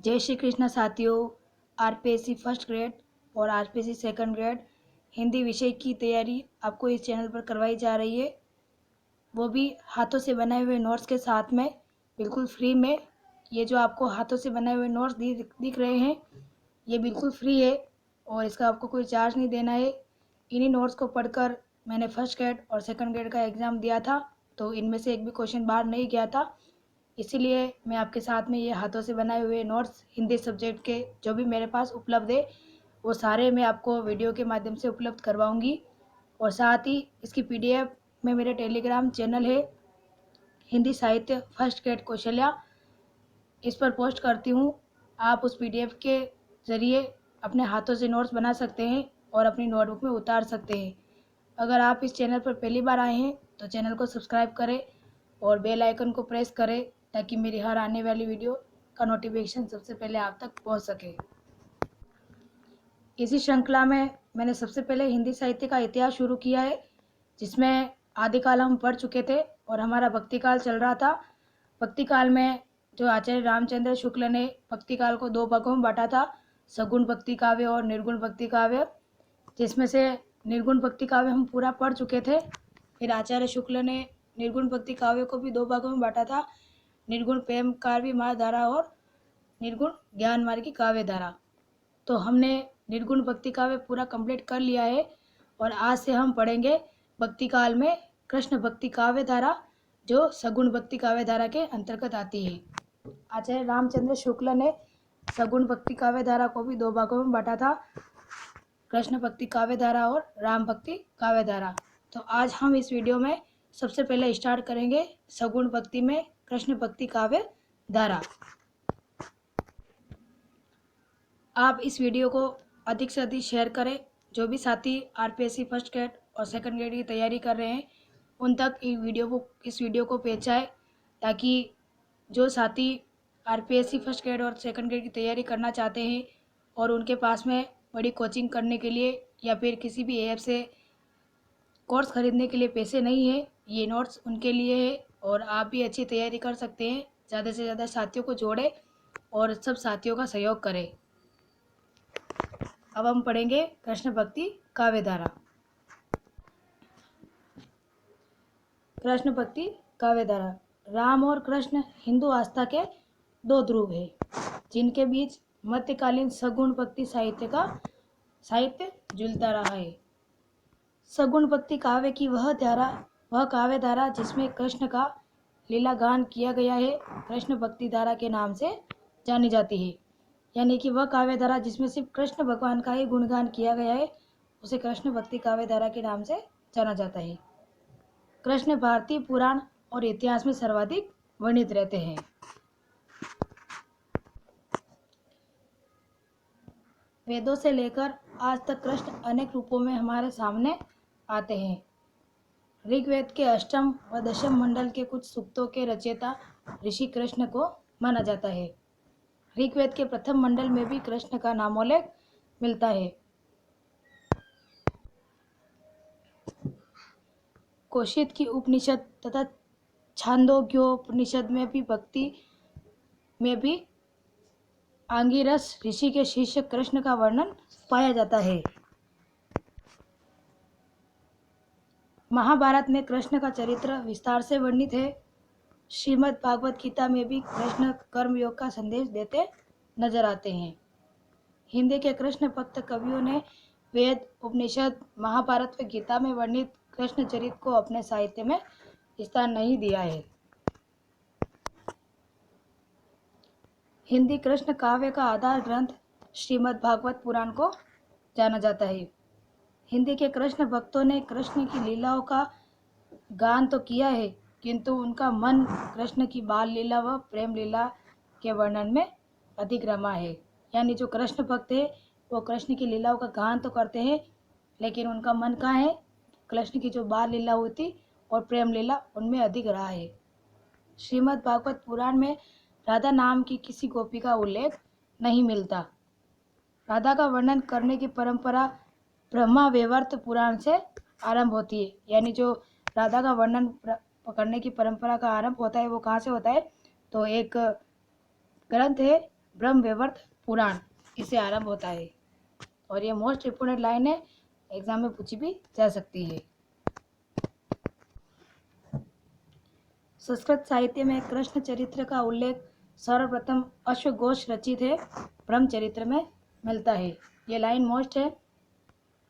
जय श्री कृष्ण साथियों। RPSC first grade और आरपीएससी सेकंड ग्रेड हिंदी विषय की तैयारी आपको इस चैनल पर करवाई जा रही है, वो भी हाथों से बनाए हुए नोट्स के साथ में, बिल्कुल फ्री में। ये जो आपको हाथों से बनाए हुए नोट्स दिख रहे हैं, ये बिल्कुल फ्री है और इसका आपको कोई चार्ज नहीं देना है। इन्हीं नोट्स को पढ़कर मैंने फर्स्ट ग्रेड और सेकंड ग्रेड का एग्ज़ाम दिया था, तो इनमें से एक भी क्वेश्चन बाहर नहीं गया था। इसीलिए मैं आपके साथ में ये हाथों से बनाए हुए नोट्स हिंदी सब्जेक्ट के जो भी मेरे पास उपलब्ध है, वो सारे मैं आपको वीडियो के माध्यम से उपलब्ध करवाऊंगी। और साथ ही इसकी पीडीएफ में मेरे टेलीग्राम चैनल है हिंदी साहित्य फर्स्ट ग्रेड कौशल्या, इस पर पोस्ट करती हूँ। आप उस पीडीएफ के ज़रिए अपने हाथों से नोट्स बना सकते हैं और अपनी नोटबुक में उतार सकते हैं। अगर आप इस चैनल पर पहली बार आए हैं तो चैनल को सब्सक्राइब करें और बेल आइकन को प्रेस करें, ताकि मेरी हर आने वाली वीडियो का नोटिफिकेशन सबसे पहले आप तक पहुंच सके। इसी श्रृंखला में मैंने सबसे पहले हिंदी साहित्य का इतिहास शुरू किया है, जिसमें आदिकाल हम पढ़ चुके थे और हमारा भक्तिकाल चल रहा था। भक्तिकाल में जो आचार्य रामचंद्र शुक्ल ने भक्तिकाल को दो भागों में बांटा था, सगुण भक्ति काव्य और निर्गुण भक्ति काव्य, जिसमें से निर्गुण भक्ति काव्य हम पूरा पढ़ चुके थे। फिर आचार्य शुक्ल ने निर्गुण भक्ति काव्य को भी दो भागों में बांटा था, निर्गुण प्रेम काव्य मार्ग धारा और निर्गुण ज्ञान मार्ग की काव्य धारा। तो हमने निर्गुण भक्ति काव्य पूरा कंप्लीट कर लिया है और आज से हम पढ़ेंगे भक्ति काल में कृष्ण भक्ति काव्य धारा, जो सगुण भक्ति काव्य धारा के अंतर्गत आती है। आचार्य रामचंद्र शुक्ल ने सगुण भक्ति काव्य धारा को भी दो भागों में बांटा था, कृष्ण भक्ति काव्य धारा और राम भक्ति काव्य धारा। तो आज हम इस वीडियो में सबसे पहले स्टार्ट करेंगे सगुण भक्ति में कृष्ण भक्ति काव्य धारा। आप इस वीडियो को अधिक से अधिक शेयर करें। जो भी साथी आरपीएससी फर्स्ट ग्रेड और सेकंड ग्रेड की तैयारी कर रहे हैं, उन तक इस वीडियो को पहुंचाएं, ताकि जो साथी आरपीएससी फर्स्ट ग्रेड और सेकंड ग्रेड की तैयारी करना चाहते हैं और उनके पास में बड़ी कोचिंग करने के लिए या फिर किसी भी ऐप से कोर्स खरीदने के लिए पैसे नहीं है, ये नोट्स उनके लिए है और आप भी अच्छी तैयारी कर सकते हैं। ज़्यादा से ज़्यादा साथियों को जोड़ें और सब साथियों का सहयोग करें। अब हम पढ़ेंगे कृष्ण भक्ति काव्य धारा। कृष्ण भक्ति काव्य धारा। राम और कृष्ण हिंदू आस्था के दो ध्रुव हैं, जिनके बीच मध्यकालीन सगुण भक्ति साहित्य झूलता रहा है। सगुण भक्ति काव्य की वह काव्य धारा जिसमें कृष्ण का लीला गान किया गया है, कृष्ण भक्ति धारा के नाम से जानी जाती है। यानी कि वह काव्य धारा जिसमें सिर्फ कृष्ण भगवान का ही गुणगान किया गया है, उसे कृष्ण भक्ति काव्य धारा के नाम से जाना जाता है। कृष्ण भारतीय पुराण और इतिहास में सर्वाधिक वर्णित रहते हैं। वेदों से लेकर आज तक कृष्ण अनेक रूपों में हमारे सामने आते हैं। ऋग्वेद के अष्टम व दशम मंडल के कुछ सूक्तों के रचयिता ऋषि कृष्ण को माना जाता है। ऋग्वेद के प्रथम मंडल में भी कृष्ण का नामोल्लेख मिलता है। कौशिक की उपनिषद तथा छांदोग्योपनिषद में भी भक्ति में भी आंगिरस ऋषि के शिष्य कृष्ण का वर्णन पाया जाता है। महाभारत में कृष्ण का चरित्र विस्तार से वर्णित है। श्रीमद् भागवत गीता में भी कृष्ण कर्मयोग का संदेश देते नजर आते हैं। हिंदी के कृष्ण भक्त कवियों ने वेद, उपनिषद, महाभारत व गीता में वर्णित कृष्ण चरित्र को अपने साहित्य में स्थान नहीं दिया है। हिंदी कृष्ण काव्य का आधार ग्रंथ श्रीमद् भागवत पुराण को जाना जाता है। हिंदी के कृष्ण भक्तों ने कृष्ण की लीलाओं का गान तो किया है, किंतु उनका मन कृष्ण की बाल लीला व प्रेम लीला के वर्णन में अधिक रमा है। यानी जो कृष्ण भक्त है वो कृष्ण की लीलाओं का गान तो करते हैं, लेकिन उनका मन कहाँ है, कृष्ण की जो बाल लीला होती और प्रेम लीला उनमें अधिक रहा है। श्रीमद् भागवत पुराण में राधा नाम की किसी गोपी का उल्लेख नहीं मिलता। राधा का वर्णन करने की परंपरा ब्रह्मा वैवर्त पुराण से आरंभ होती है। यानी जो राधा का वर्णन करने की परंपरा का आरंभ होता है वो कहाँ से होता है, तो एक ग्रंथ है ब्रह्म वैवर्त पुराण, इससे आरंभ होता है। और ये मोस्ट इम्पोर्टेंट लाइन है, एग्जाम में पूछी भी जा सकती है। संस्कृत साहित्य में कृष्ण चरित्र का उल्लेख सर्वप्रथम अश्वघोष रचित है ब्रह्मचरित्र में मिलता है। ये लाइन मोस्ट है।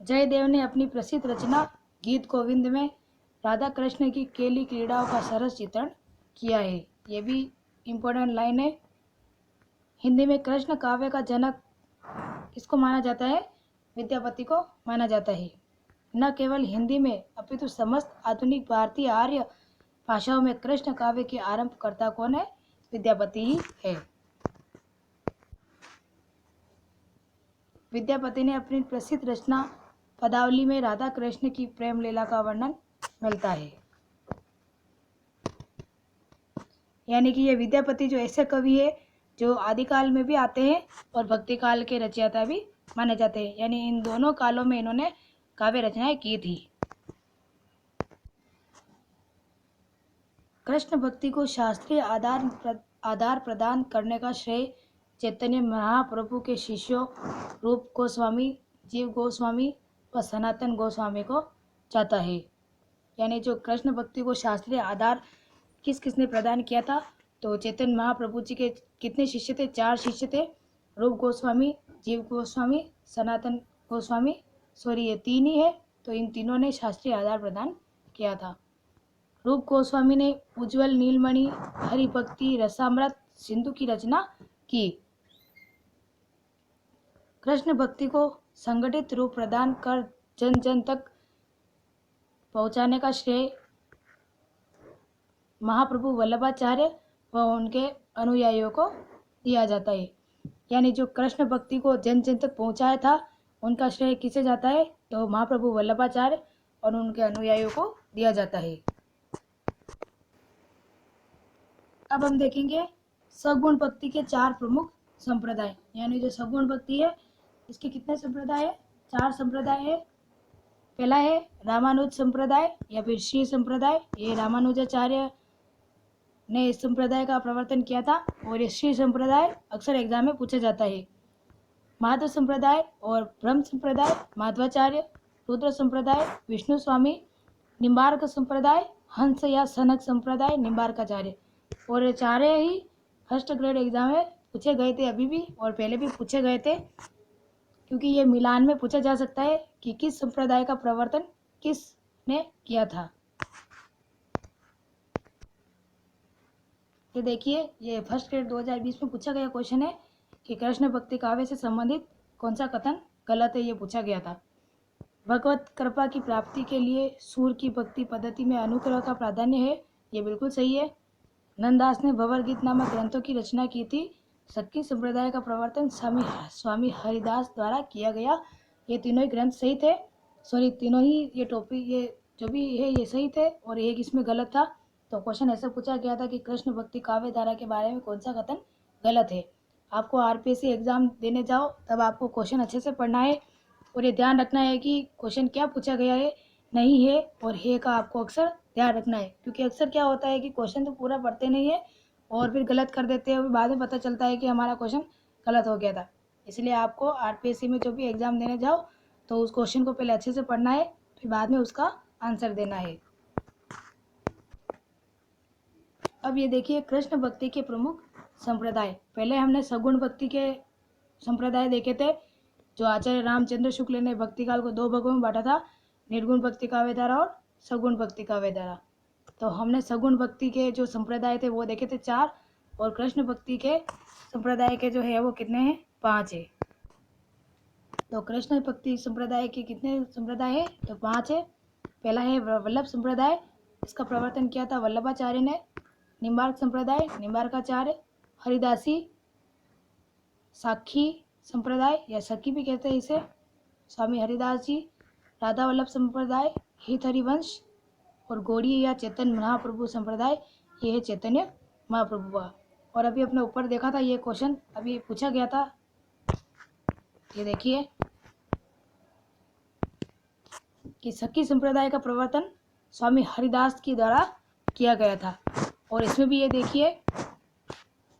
जयदेव ने अपनी प्रसिद्ध रचना गीत गोविंद में राधा कृष्ण की केली क्रीड़ाओं का सरस चित्रण किया है। ये भी इम्पोर्टेंट लाइन है। हिंदी में कृष्ण काव्य का जनक किसको माना जाता है? विद्यापति को माना जाता है। न केवल हिंदी में अपितु समस्त आधुनिक भारतीय आर्य भाषाओं में कृष्ण काव्य के आरंभकर्ता कौन है? विद्यापति ही है। विद्यापति ने अपनी प्रसिद्ध रचना पदावली में राधा कृष्ण की प्रेम लीला का वर्णन मिलता है। यानी कि ये विद्यापति जो ऐसे कवि है जो आदिकाल में भी आते हैं और भक्ति काल के रचयिता भी माने जाते हैं। यानी इन दोनों कालों में इन्होंने काव्य रचनाएं की थी। कृष्ण भक्ति को शास्त्रीय आधार प्रदान करने का श्रेय चैतन्य महाप्रभु के शिष्यों रूप गोस्वामी, जीव गोस्वामी व सनातन गोस्वामी को जाता है। यानी जो कृष्ण भक्ति को शास्त्रीय आधार किसने प्रदान किया था? तो चैतन्य महाप्रभु जी के कितने शिष्य थे? 4 शिष्य थे। रूप गोस्वामी, जीव गोस्वामी, सनातन गोस्वामी, सॉरी ये 3 ही है। तो इन तीनों ने शास्त्रीय आधार प्रदान किया था। रूप गोस्वामी ने उज्ज्वल नीलमणि, हरिभक्ति, रसामृत, सिंधु की रचना की। कृष्ण भक्ति को संगठित रूप प्रदान कर जन जन तक पहुंचाने का श्रेय महाप्रभु वल्लभाचार्य व उनके अनुयायियों को दिया जाता है। यानी जो कृष्ण भक्ति को जन जन तक पहुंचाया था उनका श्रेय किसे जाता है? तो महाप्रभु वल्लभाचार्य और उनके अनुयायियों को दिया जाता है। अब हम देखेंगे सगुण भक्ति के 4 प्रमुख संप्रदाय। यानी जो सगुण भक्ति है इसके कितने संप्रदाय है? 4 संप्रदाय है। पहला है रामानुज संप्रदाय या फिर श्री संप्रदाय। ये रामानुजाचार्य ने इस संप्रदाय का प्रवर्तन किया था और ये श्री संप्रदाय अक्सर एग्जाम में पूछा जाता है। माधव संप्रदाय और ब्रह्म संप्रदाय माधवाचार्य, रुद्र संप्रदाय विष्णु स्वामी, निम्बार्क संप्रदाय हंस या सनक संप्रदाय निम्बार्काचार्य। और ये 4 ही फर्स्ट ग्रेड एग्जाम में पूछे गए थे अभी भी और पहले भी पूछे गए थे, क्योंकि ये मिलान में पूछा जा सकता है कि किस संप्रदाय का प्रवर्तन किसने किया था। ये देखिए, ये फर्स्ट ग्रेड 2020 में पूछा गया क्वेश्चन है कि कृष्ण भक्ति काव्य से संबंधित कौन सा कथन गलत है, ये पूछा गया था। भगवत कृपा की प्राप्ति के लिए सूर की भक्ति पद्धति में अनुग्रह का प्राधान्य है, ये बिल्कुल सही है। नंददास ने भंवर गीत नामक ग्रंथों की रचना की थी। सक्की संप्रदाय का प्रवर्तन स्वामी हरिदास द्वारा किया गया। ये तीनों ही ग्रंथ सही थे, सॉरी तीनों ही ये टॉपिक ये जो भी है ये सही थे और एक इसमें गलत था। तो क्वेश्चन ऐसा पूछा गया था कि कृष्ण भक्ति काव्य धारा के बारे में कौन सा कथन गलत है। आपको आरपीएससी एग्जाम देने जाओ तब आपको क्वेश्चन अच्छे से पढ़ना है और ये ध्यान रखना है कि क्वेश्चन क्या पूछा गया है, नहीं है और है का आपको अक्सर ध्यान रखना है। क्योंकि अक्सर क्या होता है कि क्वेश्चन तो पूरा पढ़ते नहीं है और फिर गलत कर देते हैं और बाद में पता चलता है कि हमारा क्वेश्चन गलत हो गया था। इसलिए आपको आरपीएससी में जो भी एग्ज़ाम देने जाओ तो उस क्वेश्चन को पहले अच्छे से पढ़ना है, फिर बाद में उसका आंसर देना है। अब ये देखिए कृष्ण भक्ति के प्रमुख संप्रदाय। पहले हमने सगुण भक्ति के संप्रदाय देखे थे, जो आचार्य रामचंद्र शुक्ल ने भक्ति काल को 2 भागों में बांटा था, निर्गुण भक्ति काव्य धारा और सगुण भक्ति काव्य धारा। तो हमने सगुण भक्ति के जो संप्रदाय थे वो देखे थे 4 और कृष्ण भक्ति के संप्रदाय के जो है वो कितने हैं? 5 है। तो कृष्ण भक्ति संप्रदाय के कितने संप्रदाय है? तो 5 है। पहला है वल्लभ संप्रदाय, इसका प्रवर्तन किया था वल्लभाचार्य ने। निम्बार्क संप्रदाय निम्बार्काचार्य, हरिदासी, साखी संप्रदाय या सखी भी कहते हैं इसे, स्वामी हरिदास जी। राधा वल्लभ संप्रदाय हित हरिवंश और गौड़ी या चैतन्य महाप्रभु संप्रदाय, ये है चैतन्य महाप्रभु का। और अभी अपने ऊपर देखा था ये क्वेश्चन अभी पूछा गया था, ये देखिए कि सखी संप्रदाय का प्रवर्तन स्वामी हरिदास के द्वारा किया गया था। और इसमें भी ये देखिए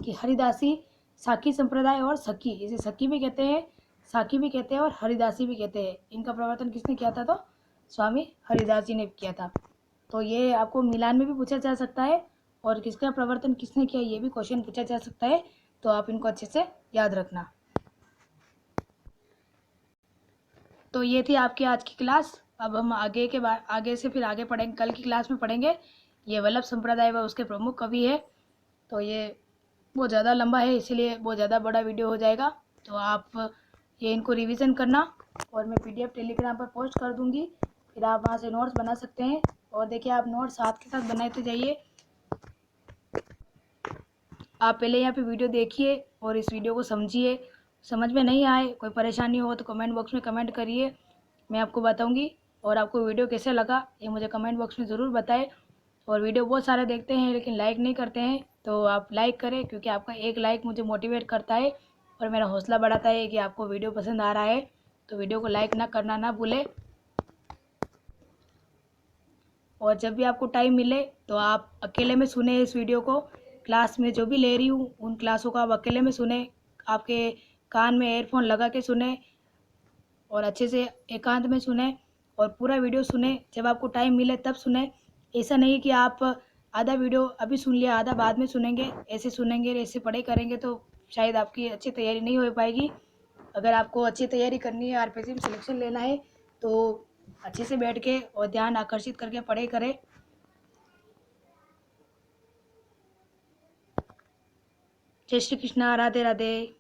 कि हरिदासी साकी संप्रदाय और सखी, इसे सखी भी कहते हैं, साकी भी कहते हैं और हरिदासी भी कहते हैं। इनका प्रवर्तन किसने किया था? तो स्वामी हरिदास जी ने किया था। तो ये आपको मिलान में भी पूछा जा सकता है और किसका प्रवर्तन किसने किया ये भी क्वेश्चन पूछा जा सकता है, तो आप इनको अच्छे से याद रखना। तो ये थी आपकी आज की क्लास। अब हम आगे से फिर आगे पढ़ेंगे, कल की क्लास में पढ़ेंगे ये वल्लभ संप्रदाय व उसके प्रमुख कवि है। तो ये बहुत ज़्यादा लंबा है, इसीलिए बहुत ज़्यादा बड़ा वीडियो हो जाएगा। तो आप ये इनको रिवीजन करना और मैं पीडीएफ टेलीग्राम पर पोस्ट कर दूंगी, फिर आप वहाँ से नोट्स बना सकते हैं। और देखिए आप नोट्स साथ के साथ बनाते जाइए। आप पहले यहाँ पे वीडियो देखिए और इस वीडियो को समझिए। समझ में नहीं आए, कोई परेशानी हो तो कमेंट बॉक्स में कमेंट करिए, मैं आपको बताऊंगी। और आपको वीडियो कैसे लगा ये मुझे कमेंट बॉक्स में ज़रूर बताएं। और वीडियो बहुत सारे देखते हैं लेकिन लाइक नहीं करते हैं, तो आप लाइक करें, क्योंकि आपका एक लाइक मुझे मोटिवेट करता है और मेरा हौसला बढ़ाता है कि आपको वीडियो पसंद आ रहा है। तो वीडियो को लाइक ना करना ना भूलें। और जब भी आपको टाइम मिले तो आप अकेले में सुने इस वीडियो को। क्लास में जो भी ले रही हूँ उन क्लासों को आप अकेले में सुने, आपके कान में एयरफोन लगा के सुने और अच्छे से एकांत में सुने और पूरा वीडियो सुने। जब आपको टाइम मिले तब सुने। ऐसा नहीं कि आप आधा वीडियो अभी सुन लिया आधा बाद में सुनेंगे, ऐसे सुनेंगे ऐसे पढ़ाई करेंगे तो शायद आपकी अच्छी तैयारी नहीं हो पाएगी। अगर आपको अच्छी तैयारी करनी है, आरपीएससी में सिलेक्शन लेना है, तो अच्छे से बैठ के और ध्यान आकर्षित करके पढ़ाई करें। जय श्री कृष्णा, राधे राधे।